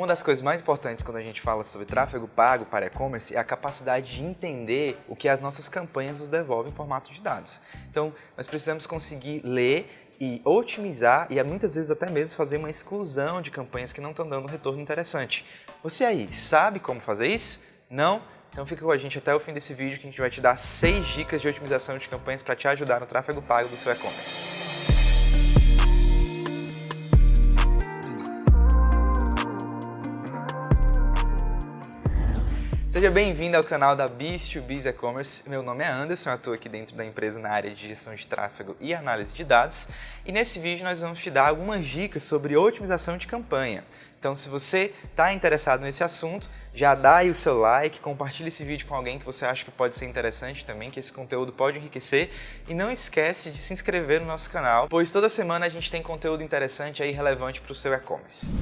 Uma das coisas mais importantes quando a gente fala sobre tráfego pago para e-commerce é a capacidade de entender o que as nossas campanhas nos devolvem em formato de dados. Então, nós precisamos conseguir ler e otimizar e muitas vezes até mesmo fazer uma exclusão de campanhas que não estão dando um retorno interessante. Você aí, sabe como fazer isso? Não? Então fica com a gente até o fim desse vídeo que a gente vai te dar 6 dicas de otimização de campanhas para te ajudar no tráfego pago do seu e-commerce. Seja bem-vindo ao canal da Biz2Biz E-Commerce. Meu nome é Anderson, eu atuo aqui dentro da empresa na área de gestão de tráfego e análise de dados. E nesse vídeo nós vamos te dar algumas dicas sobre otimização de campanha. Então, se você está interessado nesse assunto, já dá aí o seu like, compartilha esse vídeo com alguém que você acha que pode ser interessante também, que esse conteúdo pode enriquecer. E não esquece de se inscrever no nosso canal, pois toda semana a gente tem conteúdo interessante e relevante para o seu e-commerce.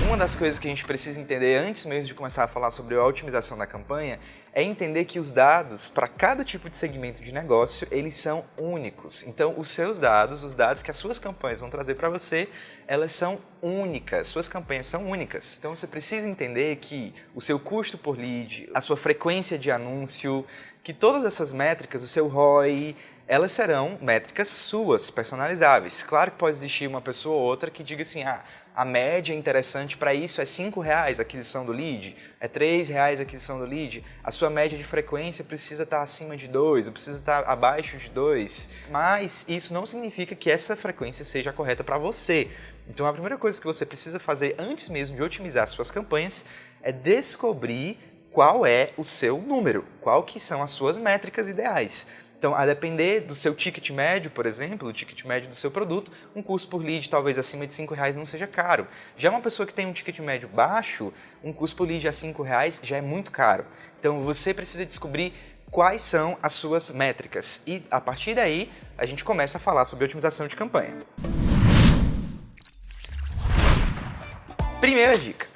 Uma das coisas que a gente precisa entender antes mesmo de começar a falar sobre a otimização da campanha é entender que os dados para cada tipo de segmento de negócio, eles são únicos. Então, os seus dados, os dados que as suas campanhas vão trazer para você, elas são únicas, suas campanhas são únicas. Então, você precisa entender que o seu custo por lead, a sua frequência de anúncio, que todas essas métricas, o seu ROI, elas serão métricas suas, personalizáveis. Claro que pode existir uma pessoa ou outra que diga assim, a média interessante para isso é R$5 a aquisição do lead, é R$3 a aquisição do lead, a sua média de frequência precisa estar acima de 2, ou precisa estar abaixo de 2, mas isso não significa que essa frequência seja correta para você. Então a primeira coisa que você precisa fazer antes mesmo de otimizar suas campanhas é descobrir qual é o seu número, qual que são as suas métricas ideais. Então, a depender do seu ticket médio, por exemplo, o ticket médio do seu produto, um custo por lead talvez acima de R$5 não seja caro. Já uma pessoa que tem um ticket médio baixo, um custo por lead a R$5 já é muito caro. Então, você precisa descobrir quais são as suas métricas. E, a partir daí, a gente começa a falar sobre otimização de campanha. Primeira dica.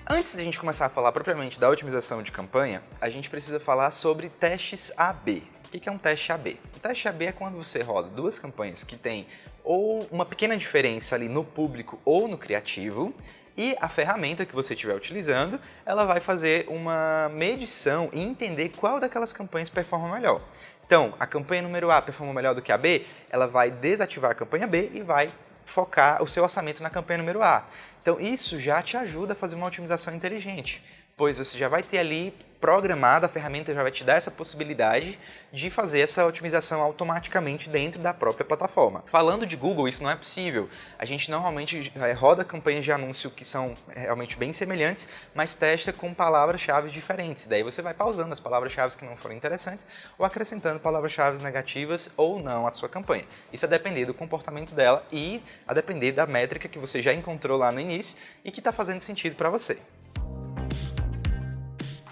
Antes de a gente começar a falar propriamente da otimização de campanha, a gente precisa falar sobre testes A/B. O que é um teste A/B? O teste A/B é quando você roda duas campanhas que têm ou uma pequena diferença ali no público ou no criativo e a ferramenta que você estiver utilizando, ela vai fazer uma medição e entender qual daquelas campanhas performa melhor. Então, a campanha número A performa melhor do que a B, ela vai desativar a campanha B e vai focar o seu orçamento na campanha número A. Então, isso já te ajuda a fazer uma otimização inteligente, pois você já vai ter ali programado, a ferramenta já vai te dar essa possibilidade de fazer essa otimização automaticamente dentro da própria plataforma. Falando de Google, isso não é possível. A gente normalmente roda campanhas de anúncio que são realmente bem semelhantes, mas testa com palavras-chave diferentes. Daí você vai pausando as palavras-chave que não foram interessantes ou acrescentando palavras-chave negativas ou não à sua campanha. Isso a depender do comportamento dela e a depender da métrica que você já encontrou lá no início e que está fazendo sentido para você.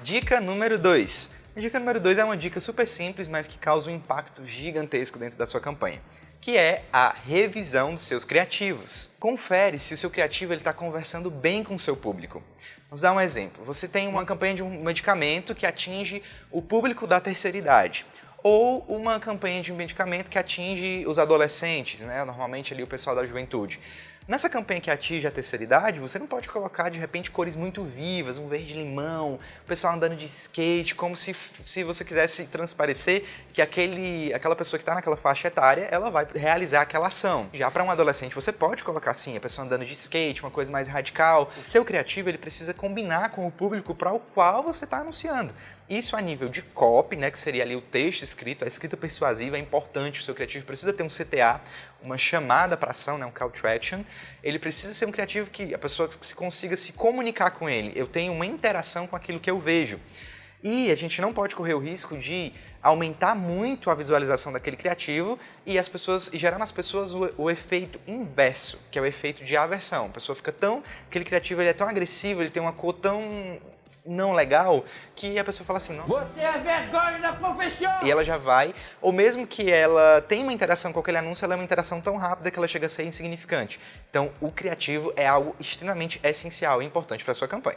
Dica número 2. A dica número 2 é uma dica super simples, mas que causa um impacto gigantesco dentro da sua campanha, que é a revisão dos seus criativos. Confere se o seu criativo está conversando bem com o seu público. Vamos dar um exemplo. Você tem uma campanha de um medicamento que atinge o público da terceira idade, ou uma campanha de um medicamento que atinge os adolescentes, né? Normalmente ali o pessoal da juventude. Nessa campanha que atinge a terceira idade, você não pode colocar de repente cores muito vivas, um verde-limão, o pessoal andando de skate, como se você quisesse transparecer que aquela pessoa que está naquela faixa etária, ela vai realizar aquela ação. Já para um adolescente, você pode colocar assim, a pessoa andando de skate, uma coisa mais radical. O seu criativo ele precisa combinar com o público para o qual você está anunciando. Isso a nível de copy, né, que seria ali o texto escrito, a escrita persuasiva é importante, o seu criativo precisa ter um CTA, uma chamada para ação, né, um call to action. Ele precisa ser um criativo que a pessoa consiga se comunicar com ele, eu tenho uma interação com aquilo que eu vejo. E a gente não pode correr o risco de aumentar muito a visualização daquele criativo e gerar nas pessoas o efeito inverso, que é o efeito de aversão. A pessoa fica aquele criativo ele é tão agressivo, ele tem uma cor tão não legal, que a pessoa fala assim, não. Você é vergonha da profissão! E ela já vai, ou mesmo que ela tenha uma interação com aquele anúncio, ela é uma interação tão rápida que ela chega a ser insignificante. Então, o criativo é algo extremamente essencial e importante para a sua campanha.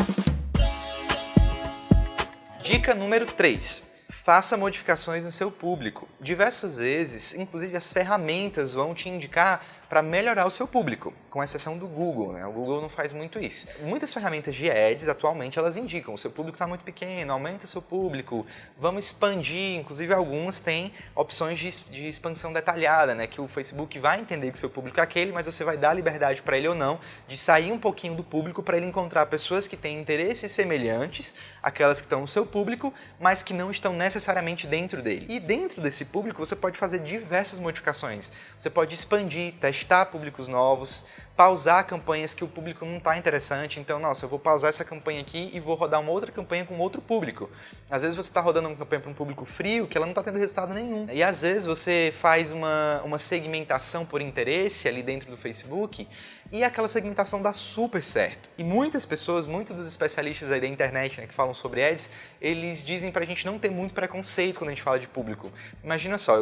Dica número 3. Faça modificações no seu público. Diversas vezes, inclusive as ferramentas vão te indicar para melhorar o seu público. com exceção do Google, né? O Google não faz muito isso. Muitas ferramentas de ads, atualmente, elas indicam, o seu público está muito pequeno, aumenta seu público, vamos expandir, inclusive algumas têm opções de expansão detalhada, né? Que o Facebook vai entender que o seu público é aquele, mas você vai dar liberdade para ele ou não de sair um pouquinho do público para ele encontrar pessoas que têm interesses semelhantes àquelas que estão no seu público, mas que não estão necessariamente dentro dele. E dentro desse público você pode fazer diversas modificações. Você pode expandir, testar públicos novos, pausar campanhas que o público não está interessante. Então, nossa, eu vou pausar essa campanha aqui e vou rodar uma outra campanha com outro público. Às vezes você está rodando uma campanha para um público frio que ela não está tendo resultado nenhum. E às vezes você faz uma segmentação por interesse ali dentro do Facebook e aquela segmentação dá super certo. E muitas pessoas, muitos dos especialistas aí da internet, né, que falam sobre ads, eles dizem pra gente não ter muito preconceito quando a gente fala de público. Imagina só,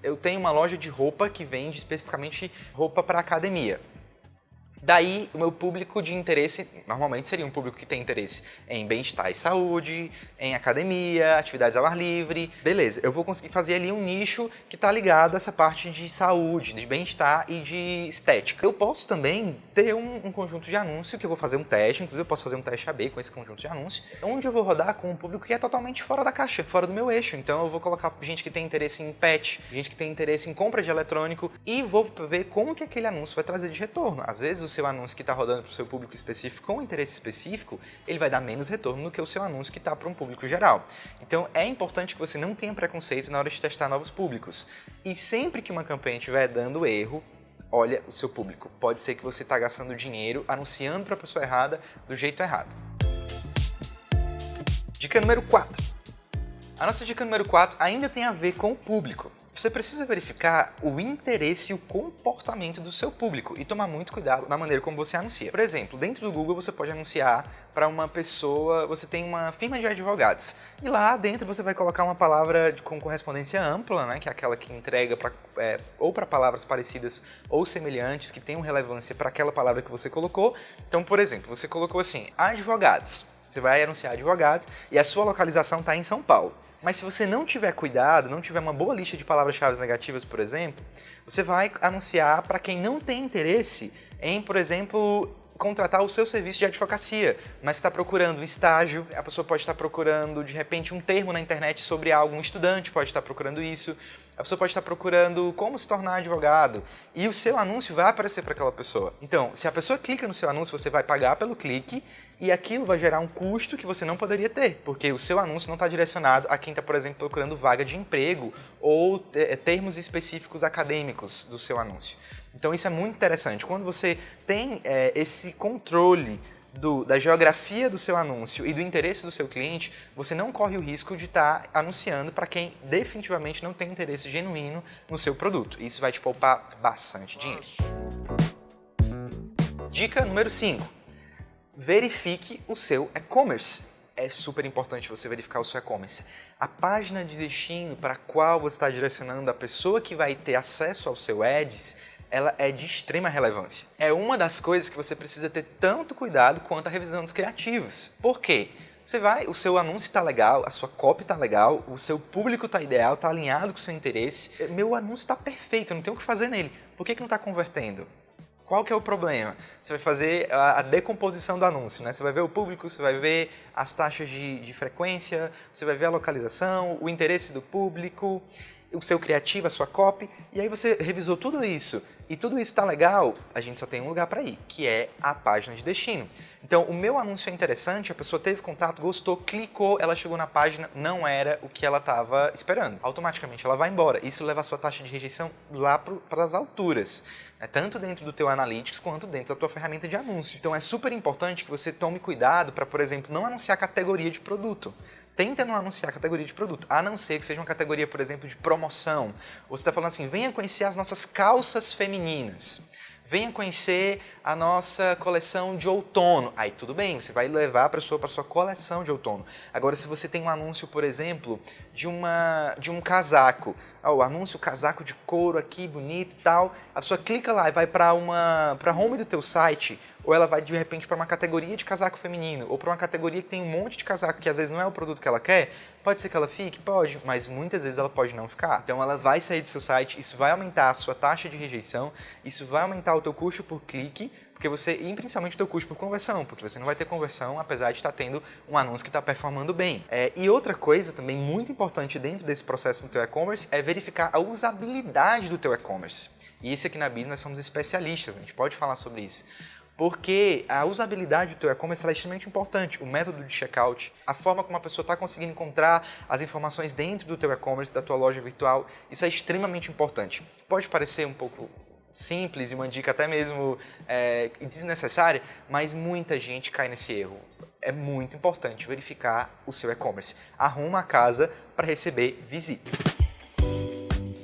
eu tenho uma loja de roupa que vende especificamente roupa para academia. Daí, o meu público de interesse, normalmente seria um público que tem interesse em bem-estar e saúde, em academia, atividades ao ar livre. Beleza, eu vou conseguir fazer ali um nicho que está ligado a essa parte de saúde, de bem-estar e de estética. Eu posso também ter um conjunto de anúncio que eu vou fazer um teste, inclusive eu posso fazer um teste AB com esse conjunto de anúncio, onde eu vou rodar com um público que é totalmente fora da caixa, fora do meu eixo. Então eu vou colocar gente que tem interesse em pet, gente que tem interesse em compra de eletrônico e vou ver como que aquele anúncio vai trazer de retorno. Às vezes o seu anúncio que está rodando para o seu público específico com interesse específico, ele vai dar menos retorno do que o seu anúncio que está para um público geral. Então é importante que você não tenha preconceito na hora de testar novos públicos. E sempre que uma campanha estiver dando erro, olha o seu público. Pode ser que você está gastando dinheiro anunciando para a pessoa errada do jeito errado. Dica número 4. A nossa dica número 4 ainda tem a ver com o público. Você precisa verificar o interesse e o comportamento do seu público e tomar muito cuidado na maneira como você anuncia. Por exemplo, dentro do Google você pode anunciar para uma pessoa, você tem uma firma de advogados e lá dentro você vai colocar uma palavra com correspondência ampla, né, que é aquela que entrega ou para palavras parecidas ou semelhantes que tenham relevância para aquela palavra que você colocou. Então, por exemplo, você colocou assim, advogados. Você vai anunciar advogados e a sua localização está em São Paulo. Mas se você não tiver cuidado, não tiver uma boa lista de palavras-chave negativas, por exemplo, você vai anunciar para quem não tem interesse em, por exemplo, contratar o seu serviço de advocacia, mas está procurando um estágio, a pessoa pode estar procurando, de repente, um termo na internet sobre algo, um estudante pode estar procurando isso, a pessoa pode estar procurando como se tornar advogado, e o seu anúncio vai aparecer para aquela pessoa. Então, se a pessoa clica no seu anúncio, você vai pagar pelo clique, e aquilo vai gerar um custo que você não poderia ter, porque o seu anúncio não está direcionado a quem está, por exemplo, procurando vaga de emprego ou termos específicos acadêmicos do seu anúncio. Então isso é muito interessante. Quando você tem esse controle da geografia do seu anúncio e do interesse do seu cliente, você não corre o risco de estar anunciando para quem definitivamente não tem interesse genuíno no seu produto. Isso vai te poupar bastante dinheiro. Dica número 5. Verifique o seu e-commerce. É super importante você verificar o seu e-commerce. A página de destino para a qual você está direcionando a pessoa que vai ter acesso ao seu ads, ela é de extrema relevância. É uma das coisas que você precisa ter tanto cuidado quanto a revisão dos criativos. Por quê? O seu anúncio está legal, a sua copy está legal, o seu público está ideal, está alinhado com o seu interesse. Meu anúncio está perfeito, eu não tenho o que fazer nele. Por que não está convertendo? Qual que é o problema? Você vai fazer a decomposição do anúncio, né? Você vai ver o público, você vai ver as taxas de frequência, você vai ver a localização, o interesse do público, o seu criativo, a sua copy, e aí você revisou tudo isso, e tudo isso está legal, a gente só tem um lugar para ir, que é a página de destino. Então, o meu anúncio é interessante, a pessoa teve contato, gostou, clicou, ela chegou na página, não era o que ela estava esperando. Automaticamente ela vai embora. Isso leva a sua taxa de rejeição lá para as alturas, né? Tanto dentro do teu Analytics quanto dentro da tua ferramenta de anúncio. Então, é super importante que você tome cuidado para, por exemplo, não anunciar categoria de produto. Tenta não anunciar categoria de produto, a não ser que seja uma categoria, por exemplo, de promoção. Você está falando assim, venha conhecer as nossas calças femininas. Venha conhecer a nossa coleção de outono. Aí tudo bem, você vai levar a pessoa para a sua coleção de outono. Agora, se você tem um anúncio, por exemplo, de um casaco, o anúncio, casaco de couro aqui, bonito e tal. A pessoa clica lá e vai para home do teu site, ou ela vai de repente para uma categoria de casaco feminino, ou para uma categoria que tem um monte de casaco que às vezes não é o produto que ela quer. Pode ser que ela fique? Pode, mas muitas vezes ela pode não ficar. Então ela vai sair do seu site, isso vai aumentar a sua taxa de rejeição, isso vai aumentar o teu custo por clique, e principalmente o teu custo por conversão, porque você não vai ter conversão apesar de estar tendo um anúncio que está performando bem. E outra coisa também muito importante dentro desse processo no teu e-commerce é verificar a usabilidade do teu e-commerce. E isso aqui na Biz nós somos especialistas, a gente pode falar sobre isso. Porque a usabilidade do teu e-commerce é extremamente importante. O método de checkout, a forma como a pessoa está conseguindo encontrar as informações dentro do teu e-commerce, da tua loja virtual, isso é extremamente importante. Pode parecer um pouco simples e uma dica até mesmo desnecessária, mas muita gente cai nesse erro. É muito importante verificar o seu e-commerce. Arruma a casa para receber visita.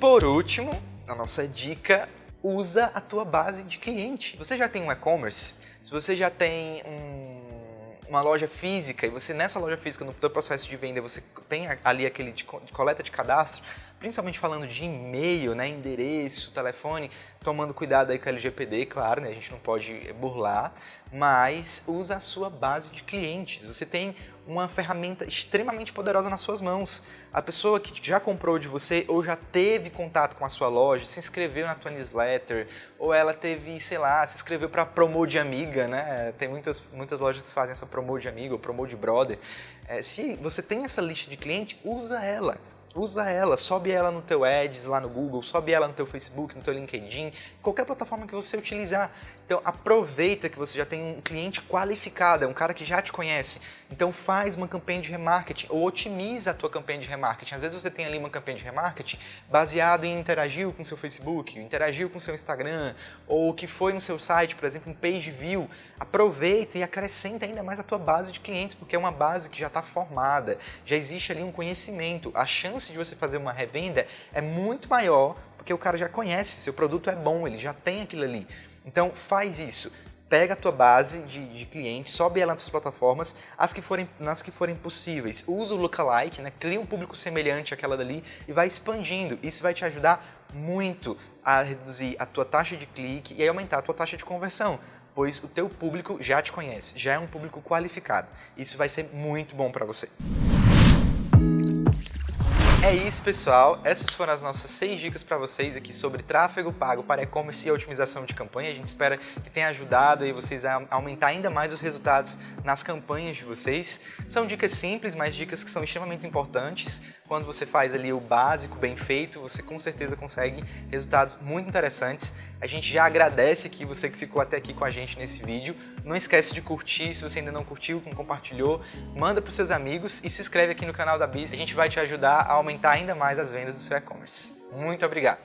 Por último, a nossa dica: usa a tua base de cliente. Você já tem um e-commerce? Se você já tem uma loja física e você nessa loja física, no teu processo de venda, você tem ali aquele de coleta de cadastro, principalmente falando de e-mail, né, endereço, telefone, tomando cuidado aí com a LGPD, claro, né, a gente não pode burlar, mas usa a sua base de clientes. Você tem uma ferramenta extremamente poderosa nas suas mãos. A pessoa que já comprou de você ou já teve contato com a sua loja, se inscreveu na tua newsletter, ou ela teve, sei lá, se inscreveu para promo de amiga, né? Tem muitas lojas que fazem essa promo de amiga ou promo de brother. Se você tem essa lista de cliente, usa ela. Usa ela, sobe ela no teu Ads lá no Google, sobe ela no teu Facebook, no teu LinkedIn, qualquer plataforma que você utilizar. Então aproveita que você já tem um cliente qualificado, é um cara que já te conhece. Então faz uma campanha de remarketing ou otimiza a tua campanha de remarketing. Às vezes você tem ali uma campanha de remarketing baseado em interagiu com o seu Facebook, interagiu com o seu Instagram, ou que foi no seu site, por exemplo, um page view. Aproveita e acrescenta ainda mais a tua base de clientes, porque é uma base que já está formada, já existe ali um conhecimento. A chance de você fazer uma revenda é muito maior, porque o cara já conhece, seu produto é bom, ele já tem aquilo ali. Então faz isso, pega a tua base de clientes, sobe ela nas suas plataformas, nas que forem possíveis, usa o lookalike, né? Cria um público semelhante àquela dali e vai expandindo. Isso vai te ajudar muito a reduzir a tua taxa de clique e aumentar a tua taxa de conversão, pois o teu público já te conhece, já é um público qualificado. Isso vai ser muito bom para você. É isso, pessoal. Essas foram as nossas 6 dicas para vocês aqui sobre tráfego pago para e-commerce e otimização de campanha. A gente espera que tenha ajudado aí vocês a aumentar ainda mais os resultados nas campanhas de vocês. São dicas simples, mas dicas que são extremamente importantes. Quando você faz ali o básico bem feito, você com certeza consegue resultados muito interessantes. A gente já agradece aqui você que ficou até aqui com a gente nesse vídeo. Não esquece de curtir, se você ainda não curtiu, não compartilhou, manda para os seus amigos e se inscreve aqui no canal da Biz. A gente vai te ajudar a aumentar ainda mais as vendas do seu e-commerce. Muito obrigado!